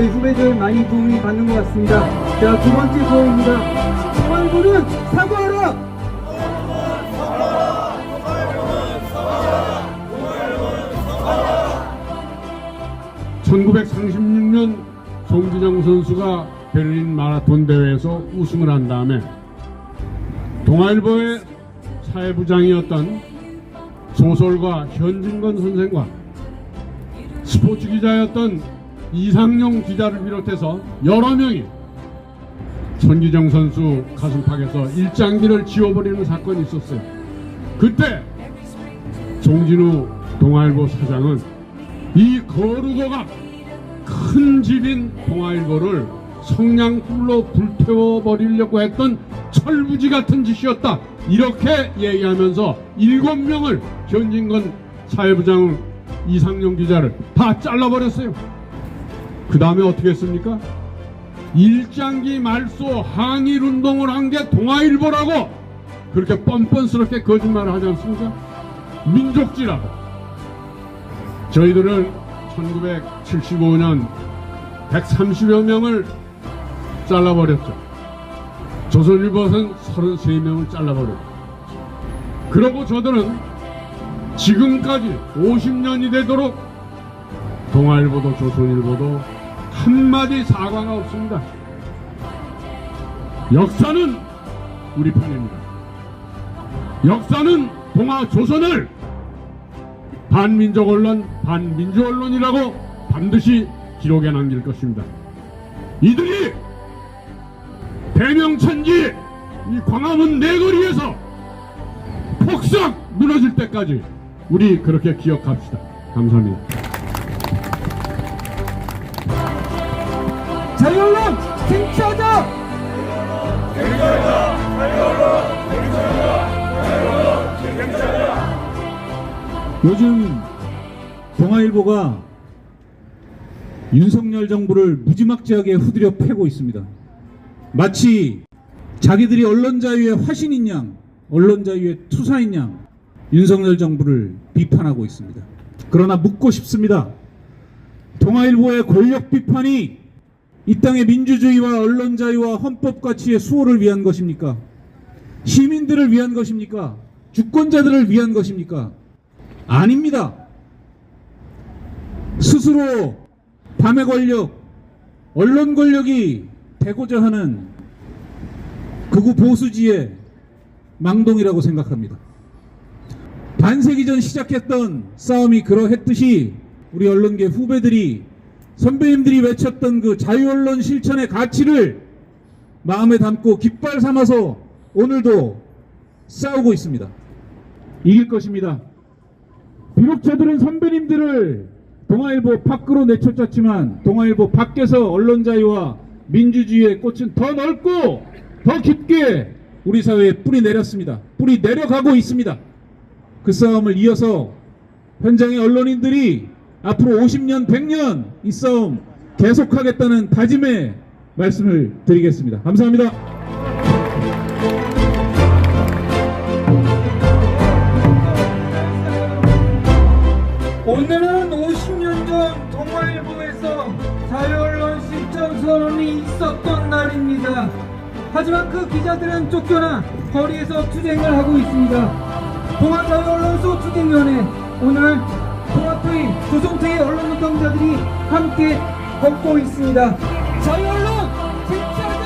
저희 후배들 많이 도움이 받는 것 같습니다. 자, 두 번째 구호입니다. 동아일보는 사과하라! 1936년 송진영 선수가 베를린 마라톤 대회에서 우승을 한 다음에 동아일보의 사회부장이었던 소설가 현진건 선생과 스포츠 기자였던 이상용 기자를 비롯해서 여러 명이 손기정 선수 가슴팍에서 일장기를 지워버리는 사건이 있었어요. 그때 송진우 동아일보 사장은 이 거루고가 큰 집인 동아일보를 성냥불로 불태워버리려고 했던 철부지 같은 짓이었다, 이렇게 얘기하면서 7명을 현진건 사회부장 이상용 기자를 다 잘라버렸어요. 그 다음에 어떻게 했습니까? 일장기 말소 항일운동을 한 게 동아일보라고 그렇게 뻔뻔스럽게 거짓말을 하지 않습니까? 민족지라고. 저희들은 1975년 130여 명을 잘라버렸죠. 조선일보는 33명을 잘라버렸죠. 그러고 저들은 지금까지 50년이 되도록 동아일보도 조선일보도 한마디 사과가 없습니다. 역사는 우리 편입니다. 역사는 동아조선을 반민족 언론, 반민주 언론이라고 반드시 기록에 남길 것입니다. 이들이 대명천지 이 광화문 내거리에서 폭삭 무너질 때까지 우리 그렇게 기억합시다. 감사합니다. 자유언론 쟁취하자! 요즘 동아일보가 윤석열 정부를 무지막지하게 후드려 패고 있습니다. 마치 자기들이 언론자유의 화신인 양, 언론자유의 투사인 양 윤석열 정부를 비판하고 있습니다. 그러나 묻고 싶습니다. 동아일보의 권력 비판이 이 땅의 민주주의와 언론자유와 헌법 가치의 수호를 위한 것입니까? 시민들을 위한 것입니까? 주권자들을 위한 것입니까? 아닙니다. 스스로 밤의 권력, 언론 권력이 되고자 하는 극우 보수지의 망동이라고 생각합니다. 반세기 전 시작했던 싸움이 그러했듯이 우리 언론계 후배들이, 선배님들이 외쳤던 그 자유언론 실천의 가치를 마음에 담고 깃발 삼아서 오늘도 싸우고 있습니다. 이길 것입니다. 비록 저들은 선배님들을 동아일보 밖으로 내쫓았지만 동아일보 밖에서 언론자유와 민주주의의 꽃은 더 넓고 더 깊게 우리 사회에 뿌리 내렸습니다. 뿌리 내려가고 있습니다. 그 싸움을 이어서 현장의 언론인들이 앞으로 50년, 100년 이 싸움 계속하겠다는 다짐의 말씀을 드리겠습니다. 감사합니다. 오늘은 50년 전 동아일보에서 자유언론 실천 선언이 있었던 날입니다. 하지만 그 기자들은 쫓겨나 거리에서 투쟁을 하고 있습니다. 동아자유언론소 투쟁위원회, 오늘 동아토의, 조선토의 언론노동자들이 함께 걷고 있습니다. 자유언론 쟁취하자!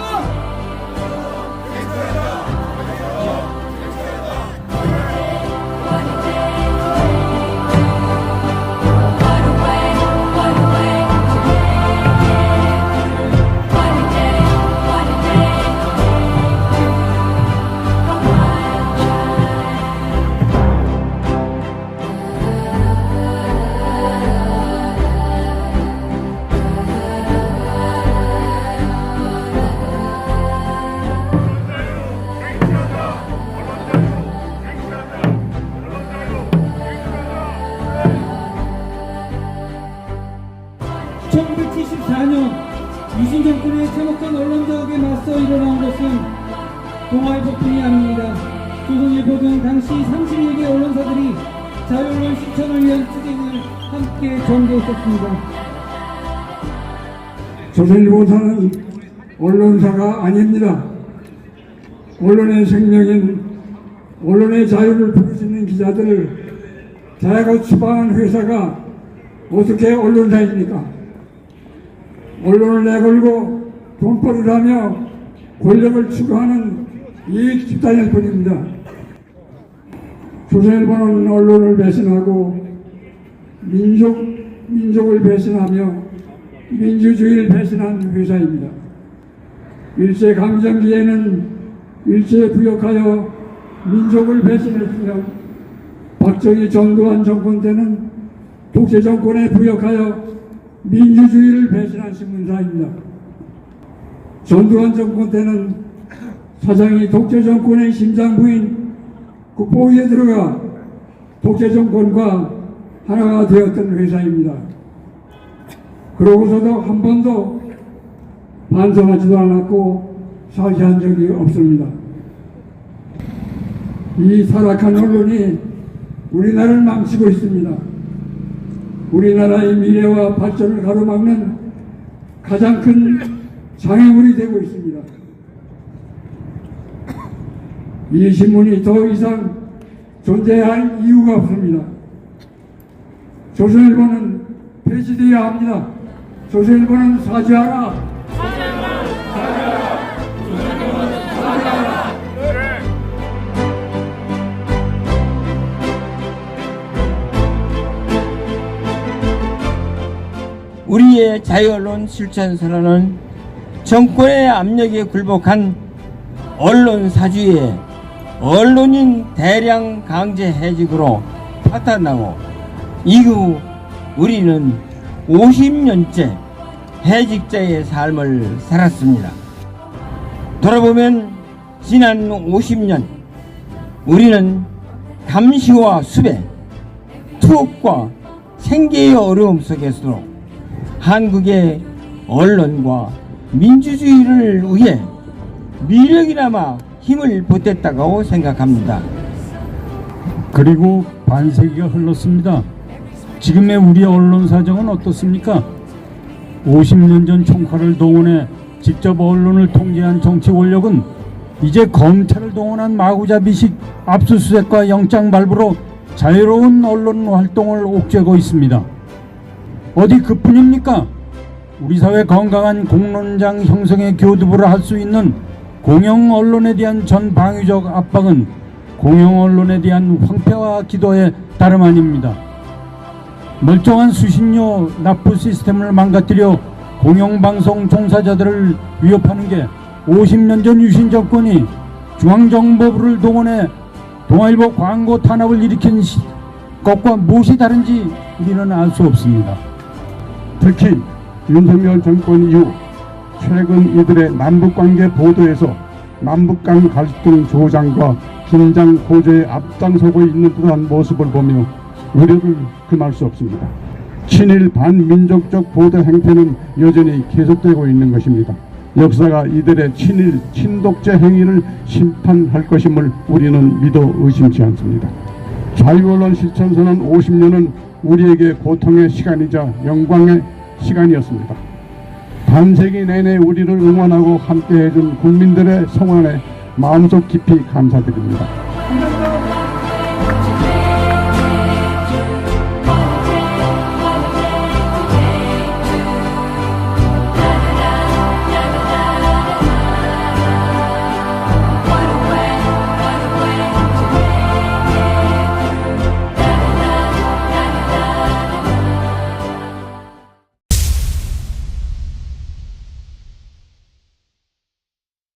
유신 정권의 제목된 언론자극에 맞서 일어난 것은 동아일보뿐이 아닙니다. 조선일보 등 당시 31개 언론사들이 자유언론 실천을 위한 투쟁을 함께 전개했었습니다. 조선일보사는 언론사가 아닙니다. 언론의 생명인 언론의 자유를 부르짖는 기자들을 대거 추방한 회사가 어떻게 언론사입니까? 언론을 내걸고 돈벌이를 하며 권력을 추구하는 이익 집단일 뿐입니다. 조선일보는 언론을 배신하고 민족을 배신하며 민주주의를 배신한 회사입니다. 일제강점기에는 일제에 부역하여 민족을 배신했으며 박정희 전두환 정권 때는 독재 정권에 부역하여 민주주의를 배신한 신문사입니다. 전두환 정권 때는 사장이 독재 정권의 심장부인 국보위에 들어가 독재 정권과 하나가 되었던 회사입니다. 그러고서도 한 번도 반성하지도 않았고 사죄한 적이 없습니다. 이 타락한 언론이 우리나라를 망치고 있습니다. 우리나라의 미래와 발전을 가로막는 가장 큰 장애물이 되고 있습니다. 이 신문이 더 이상 존재할 이유가 없습니다. 조선일보는 폐지되어야 합니다. 조선일보는 사죄하라. 우리의 자유언론 실천선언은 정권의 압력에 굴복한 언론 사주의 언론인 대량 강제 해직으로 파탄나고 이후 우리는 50년째 해직자의 삶을 살았습니다. 돌아보면 지난 50년 우리는 감시와 수배, 투옥과 생계의 어려움 속에서도 한국의 언론과 민주주의를 위해 미력이나마 힘을 보탰다고 생각합니다. 그리고 반세기가 흘렀습니다. 지금의 우리 언론 사정은 어떻습니까? 50년 전 총칼을 동원해 직접 언론을 통제한 정치 권력은 이제 검찰을 동원한 마구잡이식 압수수색과 영장 발부로 자유로운 언론 활동을 옥죄고 있습니다. 어디 그뿐입니까? 우리 사회 건강한 공론장 형성의 교두보를 할 수 있는 공영 언론에 대한 전방위적 압박은 공영 언론에 대한 황폐화 기도에 다름 아닙니다. 멀쩡한 수신료 납부 시스템을 망가뜨려 공영방송 종사자들을 위협하는 게 50년 전 유신 정권이 중앙정보부를 동원해 동아일보 광고 탄압을 일으킨 것과 무엇이 다른지 우리는 알 수 없습니다. 특히 윤석열 정권 이후 최근 이들의 남북관계 보도에서 남북 간 갈등 조장과 긴장 고조에 앞장서고 있는 듯한 모습을 보며 우려를 금할 수 없습니다. 친일 반민족적 보도 행태는 여전히 계속되고 있는 것입니다. 역사가 이들의 친일 친독제 행위를 심판할 것임을 우리는 믿어 의심치 않습니다. 자유언론 실천선언 50년은 우리에게 고통의 시간이자 영광의 시간이었습니다. 반세기 내내 우리를 응원하고 함께해준 국민들의 성원에 마음속 깊이 감사드립니다.